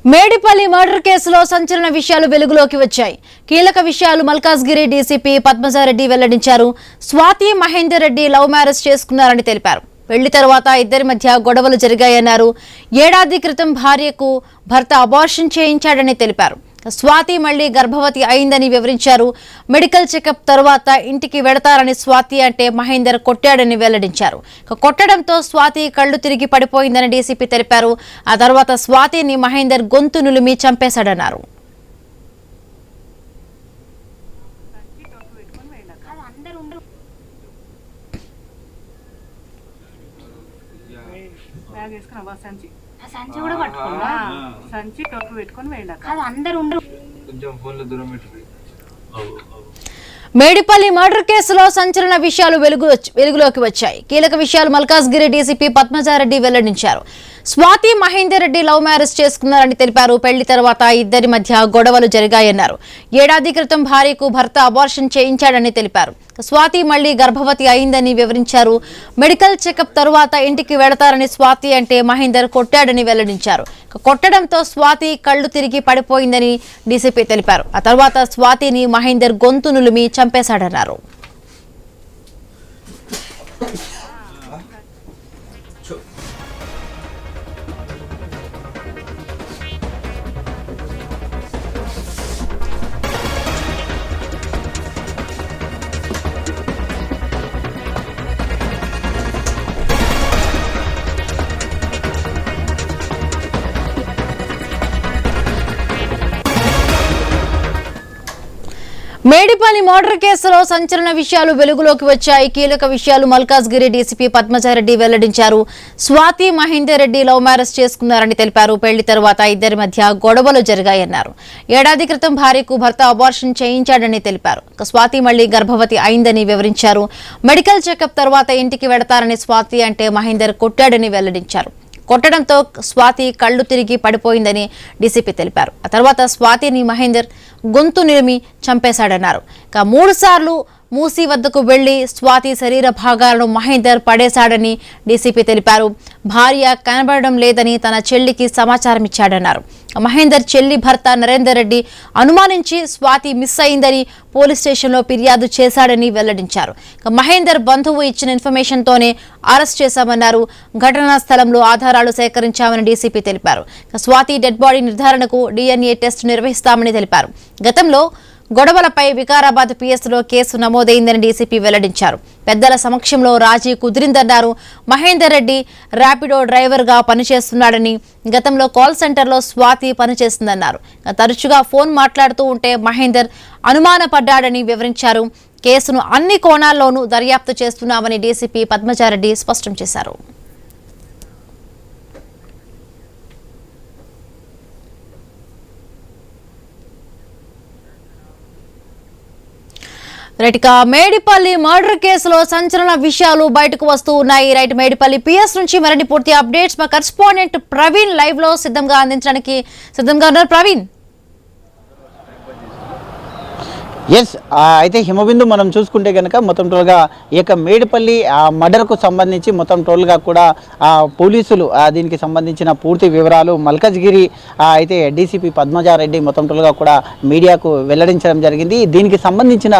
Medipalli murder కేసులో సంచలన విషయాలు వెలుగులోకి వచ్చాయి. కీలక విషయాలు మల్కాజ్గిరి డీసీపీ పద్మజారెడ్డి వెల్లడించారు. స్వాతి మహేందర్ రెడ్డి లవ్ మ్యారేజ్ చేసుకున్నారని తెలిపారు. పెళ్లి తర్వాత ఇద్దరి మధ్య గొడవలు జరిగాయన్నారు. ఏడాది క్రితం భార్యకు భర్త అబార్షన్ చేయించాడని తెలిపారు. స్వాతి మళ్లీ గర్భవతి అయిందని వివరించారు. మెడికల్ చెకప్ తర్వాత ఇంటికి వెడతారని స్వాతి అంటే మహేందర్ కొట్టాడని వెల్లడించారు. కొట్టడంతో స్వాతి కళ్లు తిరిగి పడిపోయిందని డీసీపీ తెలిపారు. ఆ తర్వాత స్వాతిని మహేందర్ గొంతు నులిమి చంపేశాడన్నారు. సంచి కూడా పట్టుకున్నా సంచి టోపీ పెట్టుకొని వెళ్ళాక అది అందరూ కొంచెం ఫోన్లో దూరం పెట్టుకుని. మేడిపల్లి మర్డర్ కేసులో సంచలన విషయాలు వెలుగులోకి వచ్చాయి. కీలక విషయాలు మల్కాజ్గిరి డీసీపీ పద్మజారెడ్డి వెల్లడించారు. స్వాతి మహేందర్ రెడ్డి లవ్ మ్యారేజ్ చేసుకున్నారని తెలిపారు. పెళ్లి తర్వాత ఇద్దరి మధ్య గొడవలు జరిగాయన్నారు. ఏడాది క్రితం భార్యకు భర్త అబార్షన్ చేయించాడని తెలిపారు. స్వాతి మళ్లీ గర్భవతి అయిందని వివరించారు. మెడికల్ చెకప్ తరువాత ఇంటికి వెడతారని స్వాతి అంటే మహేందర్ కొట్టాడని వెల్లడించారు. కొట్టడంతో స్వాతి కళ్లు తిరిగి పడిపోయిందని డీసీపీ తెలిపారు. ఆ తర్వాత స్వాతిని మహేందర్ గొంతు నులిమి చంపేశాడన్నారు. మేడిపల్లి మర్డర్ కేసులో సంచలన విషయాలు వెలుగులోకి వచ్చాయి. కీలక విషయాలు మల్కాజ్గిరి డీసీపీ పద్మజారెడ్డి వెల్లడించారు. స్వాతి మహేందర్ రెడ్డి లవ్ మ్యారేజ్ చేసుకున్నారని తెలిపారు. పెళ్లి తర్వాత ఇద్దరి మధ్య గొడవలు జరిగాయన్నారు. ఏడాది క్రితం భార్యకు భర్త అబార్షన్ చేయించాడని తెలిపారు. స్వాతి మళ్లీ గర్భవతి అయిందని వివరించారు. మెడికల్ చెకప్ తర్వాత ఇంటికి వెడతారని స్వాతి అంటే మహేందర్ కొట్టాడని వెల్లడించారు. కొట్టడంతో స్వాతి కళ్లు తిరిగి పడిపోయిందని డీసీపీ తెలిపారు. ఆ తర్వాత స్వాతిని మహేందర్ గొంతు నిలిమి చంపేశాడన్నారు. 3 సార్లు మూసీ వద్దకు వెళ్లి స్వాతి శరీర భాగాలను మహేందర్ పడేశాడని డీసీపీ తెలిపారు. భార్య కనబడడం లేదని తన చెల్లికి సమాచారం ఇచ్చాడన్నారు. మహేందర్ చెల్లి భర్త నరేందర్ రెడ్డి అనుమానించి స్వాతి మిస్ అయిందని పోలీస్ స్టేషన్లో ఫిర్యాదు చేశాడని వెల్లడించారు. మహేందర్ బంధువు ఇచ్చిన ఇన్ఫర్మేషన్తోనే అరెస్ట్ చేశామన్నారు. ఘటనా స్థలంలో ఆధారాలు సేకరించామని డీసీపీ తెలిపారు. స్వాతి డెడ్ బాడీ నిర్ధారణకు DNA టెస్ట్ నిర్వహిస్తామని తెలిపారు. గతంలో గొడవలపై వికారాబాద్ పిఎస్లో కేసు నమోదైందని డీసీపీ వెల్లడించారు. పెద్దల సమక్షంలో రాజీ కుదిరిందన్నారు. మహేందర్ రెడ్డి ర్యాపిడో డ్రైవర్గా పనిచేస్తున్నాడని, గతంలో కాల్ సెంటర్లో స్వాతి పనిచేస్తుందన్నారు. తరచుగా ఫోన్ మాట్లాడుతూ ఉంటే మహేందర్ అనుమానపడ్డాడని వివరించారు. కేసును అన్ని కోణాల్లోనూ దర్యాప్తు చేస్తున్నామని డీసీపీ పద్మజారెడ్డి స్పష్టం చేశారు. మేడిపల్లి మర్డర్ కేసులో సంచలన విషయాలు బయటకు వస్తూ ఉన్నాయి. మేడిపల్లి పిఎస్ నుంచి మరిన్ని పూర్తి అప్డేట్స్ మా కరెస్పాండెంట్ ప్రవీణ్ లైవ్ లో సిద్ధంగా అందించడానికి సిద్ధంగా ఉన్నారు. ప్రవీణ్, ఎస్ అయితే హిమబిందు మనం చూసుకుంటే కనుక మొత్తం టోల్గా ఈ యొక్క మేడిపల్లి మర్డర్కు సంబంధించి మొత్తం టోల్గా కూడా పోలీసులు దీనికి సంబంధించిన పూర్తి వివరాలు మల్కాజ్గిరి అయితే డీసీపీ పద్మజారెడ్డి మొత్తం టోల్గా కూడా మీడియాకు వెల్లడించడం జరిగింది. దీనికి సంబంధించిన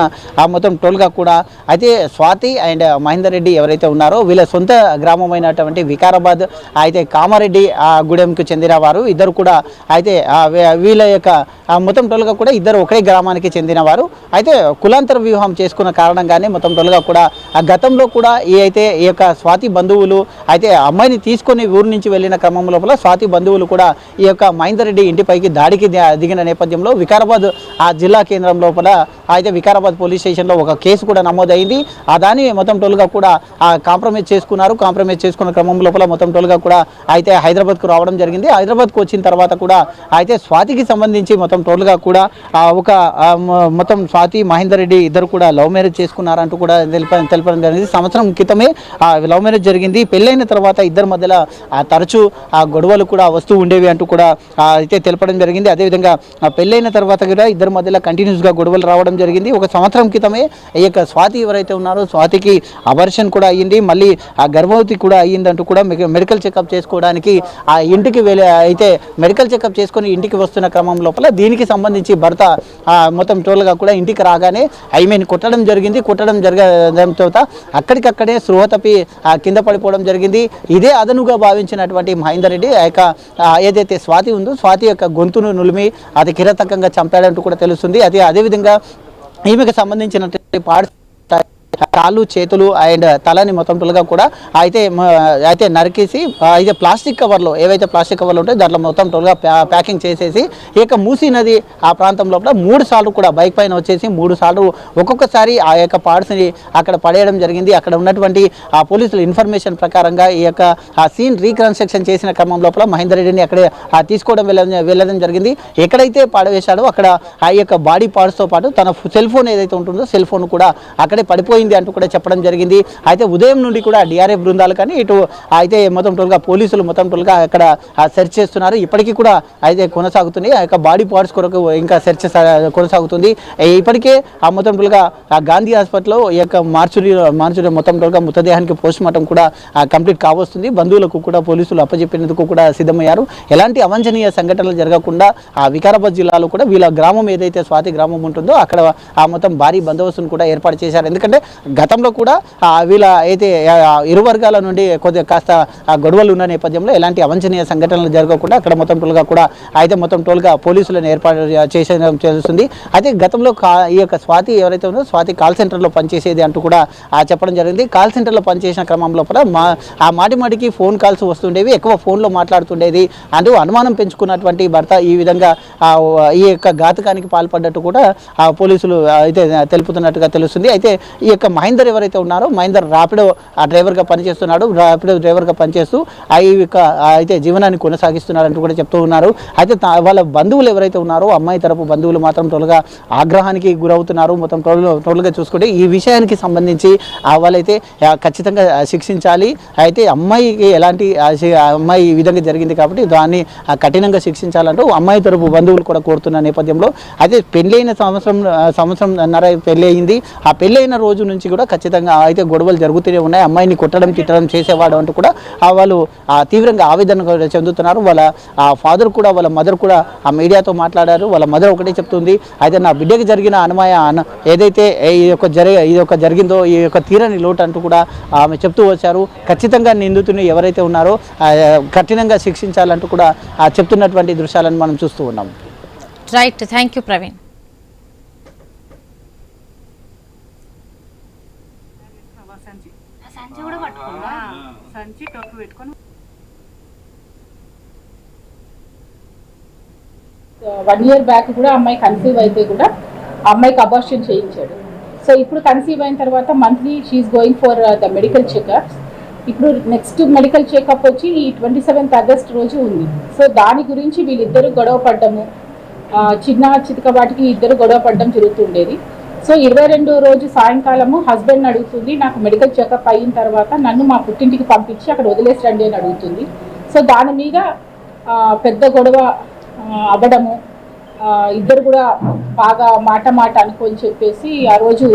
మొత్తం టోల్గా కూడా అయితే స్వాతి అండ్ మహేందర్ రెడ్డి ఎవరైతే ఉన్నారో వీళ్ళ సొంత గ్రామమైనటువంటి వికారాబాద్ అయితే కామారెడ్డి గూడెంకు చెందిన వారు ఇద్దరు కూడా అయితే వీళ్ళ యొక్క మొత్తం టోల్గా కూడా ఇద్దరు ఒకే గ్రామానికి చెందిన వారు. అయితే కులాంతర వివాహం చేసుకున్న కారణంగానే మొత్తం టోల్గా కూడా గతంలో కూడా ఈ యొక్క స్వాతి బంధువులు అయితే అమ్మాయిని తీసుకొని ఊరు నుంచి వెళ్ళిన క్రమం లోపల స్వాతి బంధువులు కూడా ఈ యొక్క మహేందర్ రెడ్డి ఇంటిపైకి దాడికి దిగిన నేపథ్యంలో వికారాబాద్ జిల్లా కేంద్రం లోపల అయితే వికారాబాద్ పోలీస్ స్టేషన్లో ఒక కేసు కూడా నమోదైంది. దాన్ని మొత్తం టోల్గా కూడా కాంప్రమైజ్ చేసుకున్నారు. కాంప్రమైజ్ చేసుకున్న క్రమం లోపల మొత్తం టోల్గా కూడా అయితే హైదరాబాద్కు రావడం జరిగింది. హైదరాబాద్కు వచ్చిన తర్వాత కూడా అయితే స్వాతికి సంబంధించి మొత్తం టోల్గా కూడా ఒక మొత్తం స్వాతి మహేందర్ రెడ్డి ఇద్దరు కూడా లవ్ మ్యారేజ్ చేసుకున్నారంటూ కూడా తెలపడం జరిగింది. సంవత్సరం క్రితమే లవ్ మ్యారేజ్ జరిగింది. పెళ్ళైన తర్వాత ఇద్దరి మధ్యలో తరచూ గొడవలు కూడా వస్తూ ఉండేవి అంటూ కూడా అయితే తెలపడం జరిగింది. అదేవిధంగా పెళ్ళైన తర్వాత కూడా ఇద్దరి మధ్యలో కంటిన్యూస్గా గొడవలు రావడం జరిగింది. ఒక సంవత్సరం క్రితమే ఈ యొక్క స్వాతి ఎవరైతే ఉన్నారో స్వాతికి అబార్షన్ కూడా అయ్యింది, మళ్ళీ ఆ గర్భవతి కూడా అయ్యిందంటూ కూడా మెడికల్ చెకప్ చేసుకోవడానికి ఆ ఇంటికి అయితే మెడికల్ చెకప్ చేసుకొని ఇంటికి వస్తున్న క్రమం లోపల దీనికి సంబంధించి భర్త మొత్తం టోల్గా కూడా ఇంటికి రాగానే ఐమీన్ కొట్టడం జరిగింది. కొట్టడం జరగడంతో అక్కడికక్కడే స్పృహ తప్పి కింద పడిపోవడం జరిగింది. ఇదే అదనుగా భావించినటువంటి మహేందర్ రెడ్డి ఆ యొక్క ఏదైతే స్వాతి ఉందో స్వాతి యొక్క గొంతును నులిమి అది కిరాతకంగా చంపాడంటూ కూడా తెలుస్తుంది. అదేవిధంగా ఈమెకు సంబంధించినటువంటి కాళ్ళు చేతులు అండ్ తలని మొత్తం టోల్గా కూడా అయితే నరికేసి అయితే ప్లాస్టిక్ కవర్లో ఏవైతే ప్లాస్టిక్ కవర్లు ఉంటాయో దాంట్లో మొత్తం టోల్గా ప్యాకింగ్ చేసేసి ఈ యొక్క మూసీ నది ఆ ప్రాంతం లోపల 3 సార్లు కూడా బైక్ పైన వచ్చేసి 3 సార్లు ఒక్కొక్కసారి ఆ యొక్క పార్ట్స్ని అక్కడ పడేయడం జరిగింది. అక్కడ ఉన్నటువంటి ఆ పోలీసుల ఇన్ఫర్మేషన్ ప్రకారంగా ఈ యొక్క ఆ సీన్ రీకన్స్ట్రక్షన్ చేసిన క్రమం లోపల మహేందర్ రెడ్డిని అక్కడే తీసుకోవడం వెళ్ళడం జరిగింది. ఎక్కడైతే పడవేశాడో అక్కడ ఆ యొక్క బాడీ పార్ట్స్తో పాటు తన సెల్ ఫోన్ ఏదైతే ఉంటుందో సెల్ ఫోన్ కూడా అక్కడే పడిపోయింది అంటూ కూడా చెప్పడం జరిగింది. అయితే ఉదయం నుండి కూడా డిఆర్ఎఫ్ బృందాలు కానీ ఇటు అయితే మొత్తం టోల్గా పోలీసులు మొత్తం టోల్గా అక్కడ సెర్చ్ చేస్తున్నారు. ఇప్పటికీ కూడా అయితే కొనసాగుతుంది. ఆ యొక్క బాడీ పార్ట్స్ కొరకు ఇంకా సెర్చ్ కొనసాగుతుంది. ఇప్పటికే ఆ మొత్తం టోల్గా గాంధీ హాస్పిటల్లో ఈ యొక్క మార్చురీ మొత్తం టోల్గా మృతదేహానికి పోస్ట్ మార్టం కూడా కంప్లీట్ కావస్తుంది. బంధువులకు కూడా పోలీసులు అప్పచెప్పేందుకు కూడా సిద్ధమయ్యారు. ఎలాంటి అవాంఛనీయ సంఘటనలు జరగకుండా ఆ వికారాబాద్ జిల్లాలో కూడా వీళ్ళ గ్రామం ఏదైతే స్వాతి గ్రామం ఉంటుందో అక్కడ ఆ మొత్తం భారీ బందోబస్తును కూడా ఏర్పాటు చేశారు. ఎందుకంటే గతంలో కూడా వీళ్ళ అయితే ఇరు వర్గాల నుండి కొద్దిగా కాస్త గొడవలు ఉన్న నేపథ్యంలో ఎలాంటి అవాంఛనీయ సంఘటనలు జరగకుండా అక్కడ మొత్తం టోల్గా కూడా అయితే మొత్తం టోల్గా పోలీసులను ఏర్పాటు చేసేయడం తెలుస్తుంది. అయితే గతంలో ఈ యొక్క స్వాతి ఎవరైతే ఉందో స్వాతి కాల్ సెంటర్లో పనిచేసేది అంటూ కూడా చెప్పడం జరిగింది. కాల్ సెంటర్లో పనిచేసిన క్రమం లోపల మాటికి ఫోన్ కాల్స్ వస్తుండేవి, ఎక్కువ ఫోన్లో మాట్లాడుతుండేది అంటూ అనుమానం పెంచుకున్నటువంటి భర్త ఈ విధంగా ఈ యొక్క ఘాతకానికి పాల్పడ్డట్టు కూడా పోలీసులు అయితే తెలుపుతున్నట్టుగా తెలుస్తుంది. అయితే ఈ యొక్క మహేందర్ ఎవరైతే ఉన్నారో మహేందర్ ర్యాపిడో డ్రైవర్గా పనిచేస్తున్నాడు. ర్యాపిడో డ్రైవర్గా పనిచేస్తూ అయితే జీవనాన్ని కొనసాగిస్తున్నారంటూ కూడా చెప్తూ ఉన్నారు. అయితే వాళ్ళ బంధువులు ఎవరైతే ఉన్నారో అమ్మాయి తరపు బంధువులు మాత్రం టోల్గా ఆగ్రహానికి గురవుతున్నారు. మొత్తం టోల్గా చూసుకుంటే ఈ విషయానికి సంబంధించి వాళ్ళైతే ఖచ్చితంగా శిక్షించాలి. అయితే అమ్మాయికి ఎలాంటి అమ్మాయి ఈ విధంగా జరిగింది కాబట్టి దాన్ని కఠినంగా శిక్షించాలంటూ అమ్మాయి తరపు బంధువులు కూడా కోరుతున్న నేపథ్యంలో అయితే పెళ్ళైన సంవత్సరంన్నర పెళ్ళి అయింది. ఆ పెళ్ళైన రోజు నుంచి కూడా ఖచ్చితంగా అయితే గొడవలు జరుగుతూనే ఉన్నాయి. అమ్మాయిని కొట్టడం తిట్టడం చేసేవాడు అంటూ కూడా వాళ్ళు తీవ్రంగా ఆవేదన చెందుతున్నారు. వాళ్ళ ఫాదర్ కూడా వాళ్ళ మదర్ కూడా ఆ మీడియాతో మాట్లాడారు. వాళ్ళ మదర్ ఒకటే చెప్తుంది, అయితే నా బిడ్డకి జరిగిన ఏదైతే ఈ యొక్క జరిగిందో ఈ యొక్క తీరని లోటు అంటూ కూడా ఆమె చెప్తూ వచ్చారు. ఖచ్చితంగా నిందితుని ఎవరైతే ఉన్నారో కఠినంగా శిక్షించాలంటూ కూడా చెప్తున్నటువంటి దృశ్యాలను మనం చూస్తూ ఉన్నాం. Right, thank you Praveen. సంచి కూడా పట్టుకున్నా, సంచి టోపీ పెట్టుకొని 1 year బ్యాక్ కూడా అమ్మాయి కన్సీవ్ అయితే కూడా అమ్మాయికి అబార్షన్ చేయించాడు. సో ఇప్పుడు కన్సీవ్ అయిన తర్వాత monthly she's going for the medical checkups. ఇప్పుడు నెక్స్ట్ మెడికల్ చెకప్ వచ్చి ఈ 27th August రోజు ఉంది. సో దాని గురించి వీళ్ళిద్దరు గొడవ పడ్డము, చిన్న చితక వాటికి ఇద్దరు గొడవ పడ్డం జరుగుతుండేది. సో 22 రోజు సాయంకాలము హస్బెండ్ అడుగుతుంది, నాకు మెడికల్ చెకప్ అయిన తర్వాత నన్ను మా పుట్టింటికి పంపించి అక్కడ వదిలేసి రండి అని అడుగుతుంది. సో దాని మీద పెద్ద గొడవ అవ్వడము, ఇద్దరు కూడా బాగా మాట అనుకొని చెప్పేసి ఆ రోజు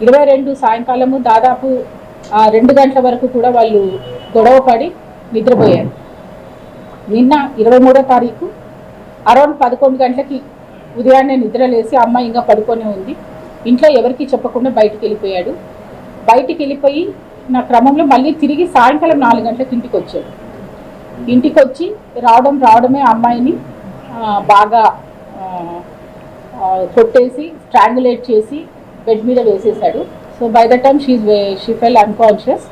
22 సాయంకాలము దాదాపు 2 గంటల వరకు కూడా వాళ్ళు గొడవ పడి నిద్రపోయారు. నిన్న 23వ తారీఖు అరౌండ్ 11 గంటలకి ఉదయాన్నే నిద్రలేసి అమ్మాయి ఇంకా పడుకొని ఉంది. ఇంట్లో ఎవరికి చెప్పకుండా బయటికి వెళ్ళిపోయాడు. బయటికి వెళ్ళిపోయి నా క్రమంలో మళ్ళీ తిరిగి సాయంకాలం 4 గంటలకు ఇంటికి వచ్చాడు. ఇంటికి వచ్చి రావడమే అమ్మాయిని బాగా కొట్టేసి స్ట్రాంగులేట్ చేసి బెడ్ మీద వేసేసాడు. So by the time she full unconscious.